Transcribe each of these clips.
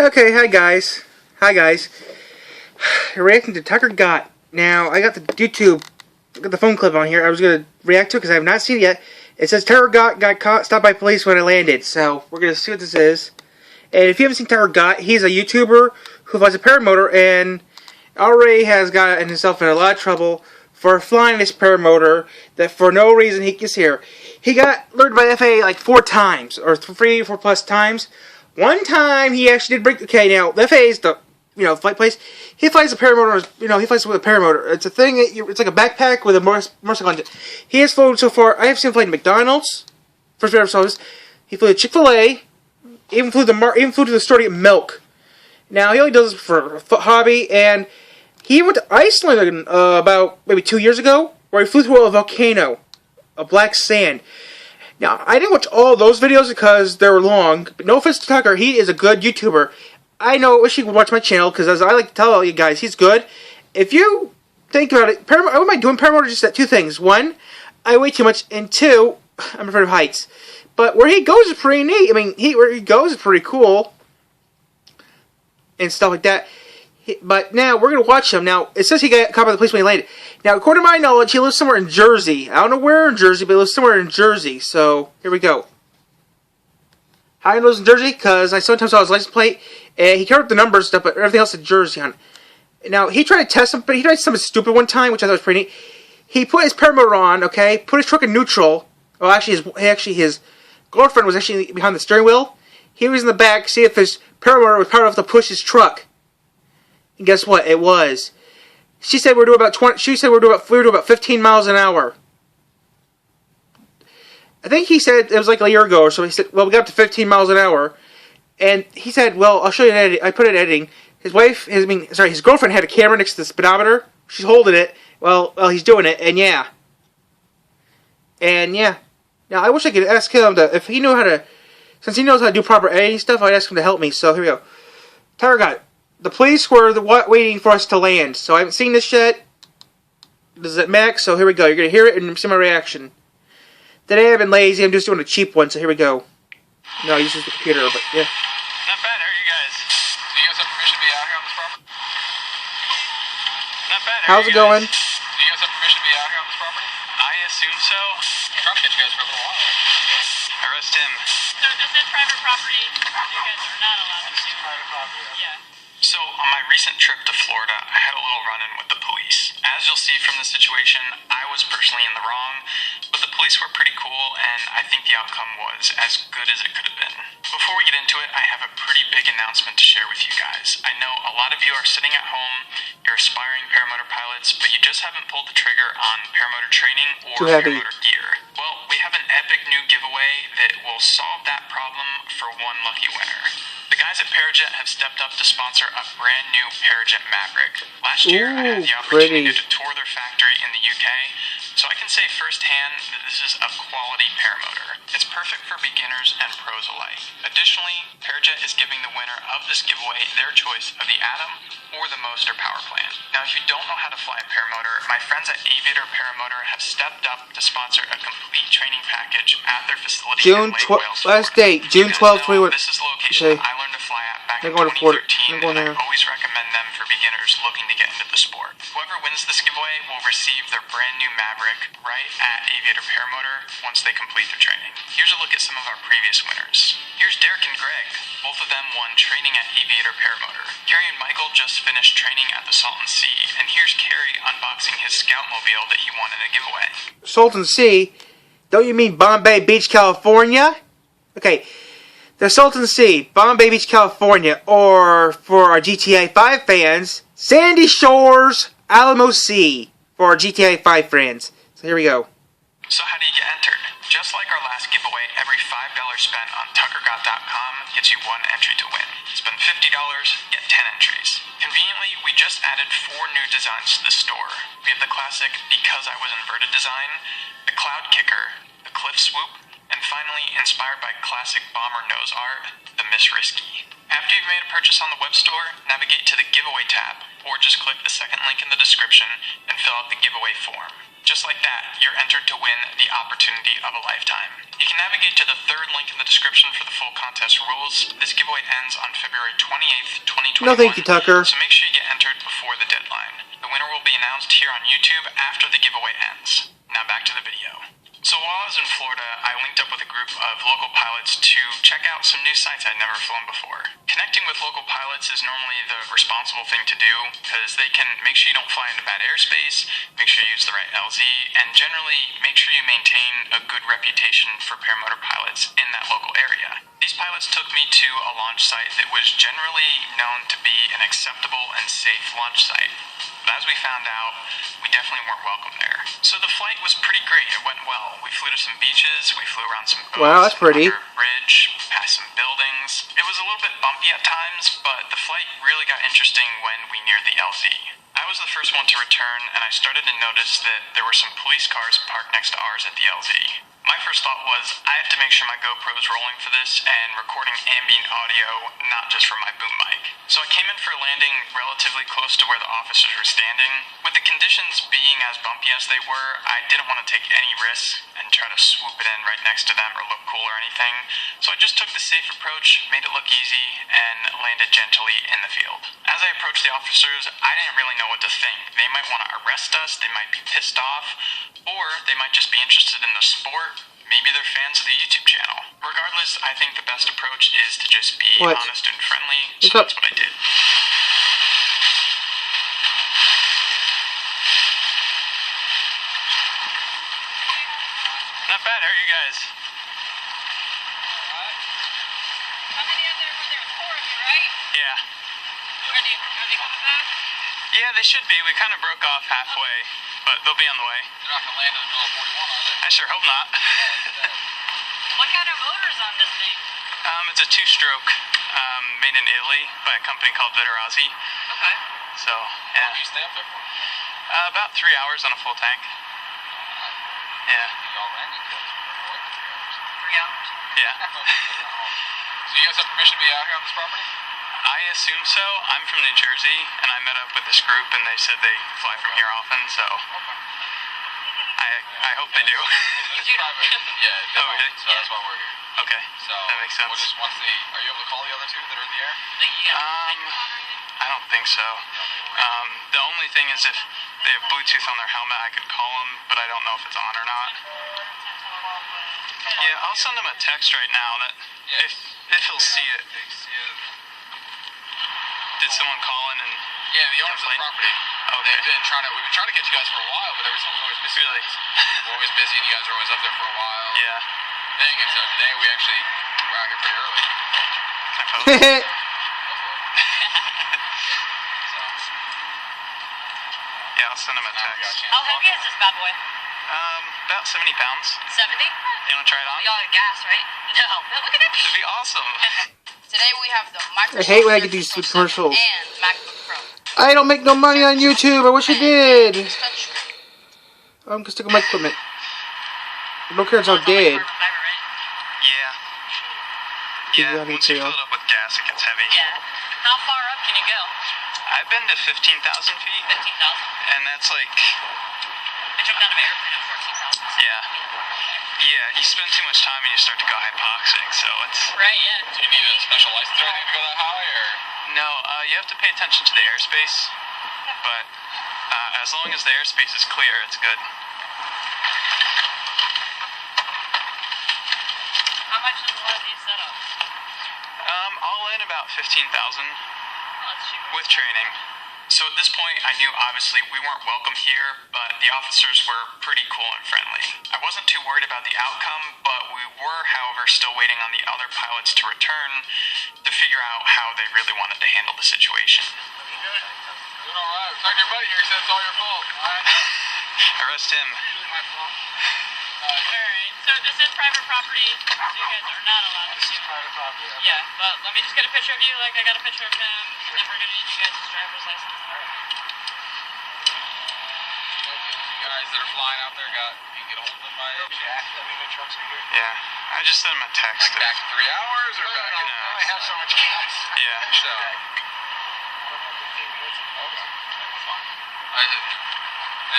Okay, hi guys. Hi guys. Reacting to Tucker Gott. Now, I got the phone clip on here. I was going to react to it because I have not seen it yet. It says Tucker Gott got stopped by police when I landed. So, we're going to see what this is. And if you haven't seen Tucker Gott, he's a YouTuber who flies a paramotor and already has gotten himself in a lot of trouble for flying this paramotor that for no reason he gets here. He got alerted by FAA like 4 times, or 3 or 4 plus times. One time he actually did break. Okay, now the FAA is the flight place. He flies a paramotor. He flies with a paramotor. It's a thing. It's like a backpack with a motorcycle on it. He has flown so far. I have seen him fly to McDonald's. First ever saw this. He flew to Chick-fil-A. Even flew to the store to get milk. Now he only does this for a hobby, and he went to Iceland about maybe 2 years ago, where he flew through a volcano, a black sand. Now, I didn't watch all those videos because they were long, but no offense to Tucker, he is a good YouTuber. I wish he would watch my channel, because as I like to tell all you guys, he's good. If you think about it, what am I doing? Paramotor just at 2 things. 1, I weigh too much, and 2, I'm afraid of heights. But where he goes is pretty neat. I mean, where he goes is pretty cool, and stuff like that. But now, we're going to watch him. Now, it says he got caught by the police when he landed. Now, according to my knowledge, he lives somewhere in Jersey. I don't know where in Jersey, but he lives somewhere in Jersey. So, here we go. How he lives in Jersey? Because I sometimes saw his license plate, and he covered up the numbers and stuff, but everything else is Jersey on it. Now, he tried to test something, but he tried something stupid one time, which I thought was pretty neat. He put his paramotor on, okay, put his truck in neutral. Well, actually, his girlfriend was actually behind the steering wheel. He was in the back, see if his paramotor was powered enough to push his truck. And guess what? It was. She said we were doing about 15 miles an hour. I think he said it was like a year ago or so. He said, "Well, we got up to 15 miles an hour," and he said, "Well, I'll show you an edit." I put it in editing. His girlfriend had a camera next to the speedometer. She's holding it. Well, he's doing it, and yeah. Now I wish I could ask him if he knew how to, since he knows how to do proper editing stuff. I'd ask him to help me. So here we go. Tucker Gott. The police were waiting for us to land, so I haven't seen this yet. This is at max, so here we go. You're going to hear it and see my reaction. Today I've been lazy, I'm just doing a cheap one, so here we go. No, I use the computer, but yeah. Not bad, how are you guys? Do you guys have permission to be out here on this property? Not bad, how's it going? Do you guys have permission to be out here on this property? I assume so. I'm trying to catch you guys for a little while. Arrest him. So this is private property. You guys are not allowed to do private property. Yeah. So, on my recent trip to Florida, I had a little run-in with the police. As you'll see from the situation, I was personally in the wrong, but the police were pretty cool, and I think the outcome was as good as it could have been. Before we get into it, I have a pretty big announcement to share with you guys. I know a lot of you are sitting at home, you're aspiring paramotor pilots, but you just haven't pulled the trigger on paramotor training or paramotor gear. Well, we have an epic new giveaway that will solve that problem for one lucky winner. The guys at Parajet have stepped up to sponsor a brand new Parajet Maverick. Last year, I had the opportunity to tour their factory in the UK, so I can say firsthand that this is a quality paramotor. It's perfect for beginners and pros alike. Additionally, Parajet is giving the winner of this giveaway their choice of the Atom or the Moster power plant. Now, if you don't know how to fly a paramotor, my friends at Aviator Paramotor have stepped up to sponsor a complete training package at their facility in Lake Wales. Last date, June 12th. This is the location I learned to fly at back in 2013, and I always recommend them for beginners looking to get into the sport. Whoever wins this giveaway will receive their brand new Maverick right at Aviator Paramotor once they complete their training. Here's a look at some of our previous winners. Here's Derek and Greg. Both of them won training at Aviator Paramotor. Carrie and Michael just finished training at the Salton Sea, and here's Carrie unboxing his Scoutmobile that he won in a giveaway. Salton Sea? Don't you mean Bombay Beach, California? Okay. The Salton Sea, Bombay Beach, California, or for our GTA 5 fans, Sandy Shores, Alamo Sea, for our GTA 5 fans. So here we go. So how do you get entered? Just like our last giveaway, every $5 spent on TuckerGott.com gets you 1 entry to win. Spend $50, get 10 entries. Conveniently, we just added 4 new designs to the store. We have the classic Because I Was Inverted design, the Cloud Kicker, the Cliff Swoop, and finally, inspired by classic bomber nose art, the Miss Risky. After you've made a purchase on the web store, navigate to the giveaway tab, or just click the second link in the description and fill out the giveaway form. Just like that, you're entered to win the opportunity of a lifetime. You can navigate to the third link in the description for the full contest rules. This giveaway ends on February 28th, 2021. No, thank you, Tucker. So make sure you get entered before the deadline. The winner will be announced here on YouTube after the giveaway ends. Now back to the video. So while I was in Florida, I linked up with a group of local pilots to check out some new sites I'd never flown before. Connecting with local pilots is normally the responsible thing to do because they can make sure you don't fly into bad airspace, make sure you use the right LZ, and generally make sure you maintain a good reputation for paramotor pilots in that local area. These pilots took me to a launch site that was generally known to be an acceptable and safe launch site. But as we found out, we definitely weren't welcome there. So the flight was pretty great. It went well. We flew to some beaches, we flew around some boats, Wow, that's pretty. under a bridge, past some buildings. It was a little bit bumpy at times, but the flight really got interesting when we neared the LZ. I was the first one to return, and I started to notice that there were some police cars parked next to ours at the LZ. My first thought was, I have to make sure my GoPro's rolling for this and recording ambient audio, not just from my boom mic. So I came in for a landing relatively close to where the officers were standing. With the conditions being as bumpy as they were, I didn't want to take any risks and try to swoop it in right next to them or look cool or anything. So I just took the safe approach, made it look easy, and landed gently in the field. As I approached the officers, I didn't really know what to think. They might want to arrest us, they might be pissed off, or they might just be interested in the sport. Maybe they're fans of the YouTube channel. Regardless, I think the best approach is to just be What? honest and friendly, What's so up? that's what I did. Not bad, how are you guys? How many of there were there? 4 of you, right? Yeah. Are they coming back? Yeah, they should be. We kind of broke off halfway, but they'll be on the way. They're not going to land in the middle of 41, are they? I sure hope not. What kind of motor's on this thing? It's a 2-stroke, made in Italy by a company called Viterazzi. Okay. So, How yeah. long do you stay up there for? About 3 hours on a full tank. Yeah. Y'all landed good. We're away for 3 hours. 3 hours. Yeah. So you guys have permission to be out here on this property? I assume so. I'm from New Jersey, and I met up with this group, and they said they fly from here often, so I hope they do. It's private. Yeah, they Oh, don't, really? so that's why we're here. Okay, So that makes sense. We'll just once are you able to call the other two that are in the air? You got a microphone or anything? I don't think so. The only thing is if they have Bluetooth on their helmet, I could call them, but I don't know if it's on or not. Yeah, I'll send him a text right now that if he'll see it. Did someone call in and Yeah, the owners of the complain? property. Okay. We've been trying to get you guys for a while, but every time we're always busy. Really? We're always busy, and you guys are always up there for a while. Yeah. Thing, and so today we're out here pretty early. Can I pose? Go for it. So, Yeah, I'll send him a now we got a text. chance How to talk. heavy is this bad boy? About 70 pounds. 70? You want to try it on? Y'all have gas, right? No. Look at It'd that. be awesome. Today we have the Microsoft I hate when I get Surface these Pro 7 commercials. and MacBook Pro. I don't make no money on YouTube. I wish I did. I'm gonna stick with my equipment. I don't care, it's all dead. Yeah. Yeah, Yeah, me once you too. fill it up with gas, it gets heavy. Yeah. How far up can you go? I've been to 15,000 feet, 15,000. and that's like, I jumped out of an airplane at 14,000. yeah. Yeah, you spend too much time and you start to go hypoxic, so it's... Right, yeah. Do you need a special license or anything to go that high, or? No, you have to pay attention to the airspace, but as long as the airspace is clear, it's good. How much is one of these setups? All in about 15,000 Let's shoot. with training. So at this point, I knew obviously we weren't welcome here, but the officers were pretty cool and friendly. I wasn't too worried about the outcome, but we were, however, still waiting on the other pilots to return to figure out how they really wanted to handle the situation. Doing all right. Talk to your buddy here. He said it's all your fault. Arrest him. Usually my fault. Alright, so this is private property, so you guys are not allowed to shoot. Private property. Yeah, but let me just get a picture of you like I got a picture of him, and then we're gonna need you guys' driver's license. You guys that are flying out there you can get a hold of them by trucks are here. Yeah, I just sent him a text. Like back in 3 hours or back in No. I have so much gas. Yeah. So okay. We're fine.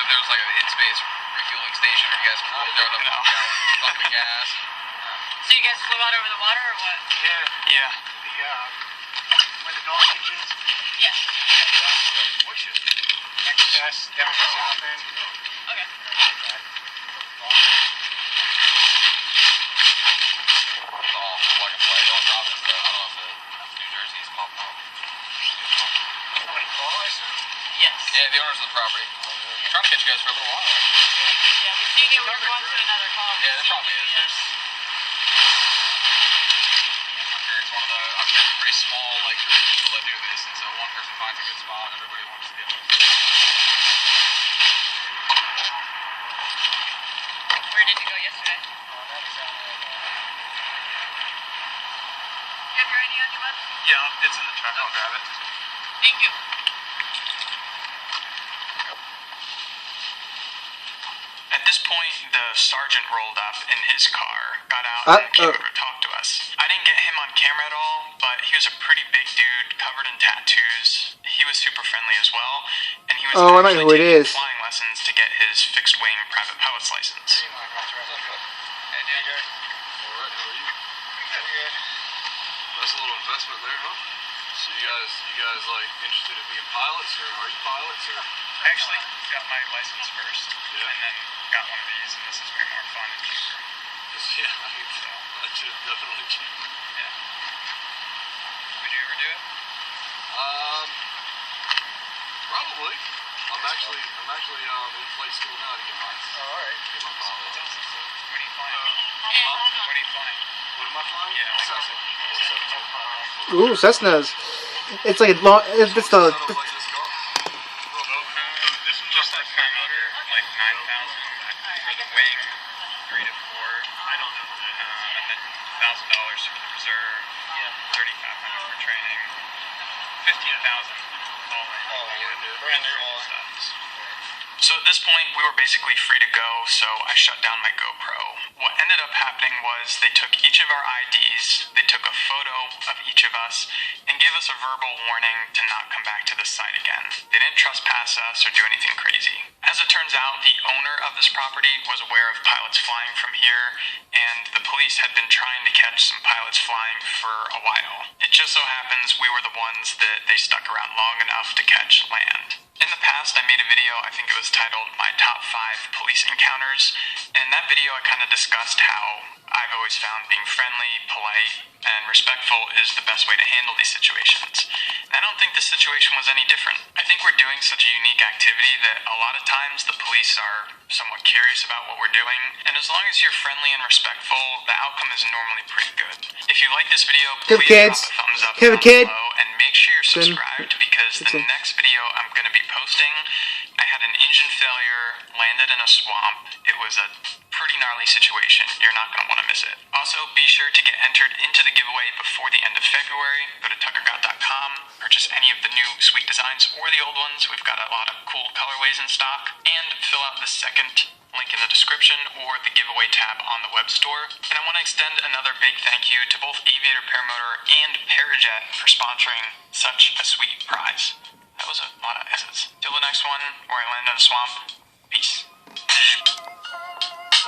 There was like an in-space refueling station, or you guys pulled down up the gas? So you guys flew out over the water or what? Yeah. Where the dog beaches, Yeah. bushes. Next to us, down the south end. Okay. It's all plug and play. Don't drop it, though. I don't know if the New Jersey's popping up. Somebody call us? Yes. Yeah, the owners of the property. I'm trying to get you guys for a little while. Yeah, we figured we were going to another call. Yeah, there probably is. There's it's one of the, I'm sure it's a pretty small, like, group of people that do this, and so one person finds a good spot, and everybody wants to be able to do it. Where did you go yesterday? You have your ID on you, bud? Yeah, it's in the truck. I'll grab it. Thank you. At this point, the sergeant rolled up in his car, got out, and came over to talk to us. I didn't get him on camera at all, but he was a pretty big dude, covered in tattoos. He was super friendly as well, and he was I know who it taking is. flying lessons to get his fixed-wing private pilot's license. Hey, DJ. Alright, how are you? Good. Nice little investment there, huh? So you guys like interested in being pilots, or are you pilots, or? I actually got my license first, Yeah. and then got one of these, and this is way more fun and cheaper. Yeah, I mean, that's definitely cheaper. Yeah. Would you ever do it? Probably. I'm actually in flight school now to get mine. Alright. Get my pilot. What are you flying? Huh? What are you flying? What am I flying? Yeah. Cessna. Ooh, Cessnas. It's like a long. It's the. Kind of like this car. This one's just like car motor, like 9,000 for the wing, 3 to 4. I don't know. And then $1,000 for the reserve. 3,500 for training. 15,000 all in. Brand new. Stuff. So at this point, we were basically free to go, so I shut down my GoPro. What ended up happening was they took each of our IDs, they took a photo of each of us, and gave us a verbal warning to not come back to this site again. They didn't trespass us or do anything crazy. As it turns out, the owner of this property was aware of pilots flying from here, and the police had been trying to catch some pilots flying for a while. It just so happens we were the ones that they stuck around long enough to catch land. In the past, I made a video, I think it was titled My Top 5 Police Encounters, and in that video I kind of discussed how I've always found being friendly, polite, and respectful is the best way to handle these situations. And I don't think this situation was any different. I think we're doing such a unique activity that a lot of times the police are somewhat curious about what we're doing, and as long as you're friendly and respectful, the outcome is normally pretty good. If you like this video, Have please kids. drop a thumbs up Have a down kid. below, and make sure you're Then subscribed because the next video I'm going to be posting, I had an engine failure, landed in a swamp. It was a pretty gnarly situation. You're not going to want to miss it. Also, be sure to get entered into the giveaway before the end of February. Go to tuckergott.com, purchase any of the new sweet designs or the old ones. We've got a lot of cool colorways in stock. And fill out the second link in the description or the giveaway tab on the web store. And I want to extend another big thank you to both Aviator Paramotor and Parajet for sponsoring such a sweet prize. That was a lot of S's. Till the next one, where I land in a swamp. Peace.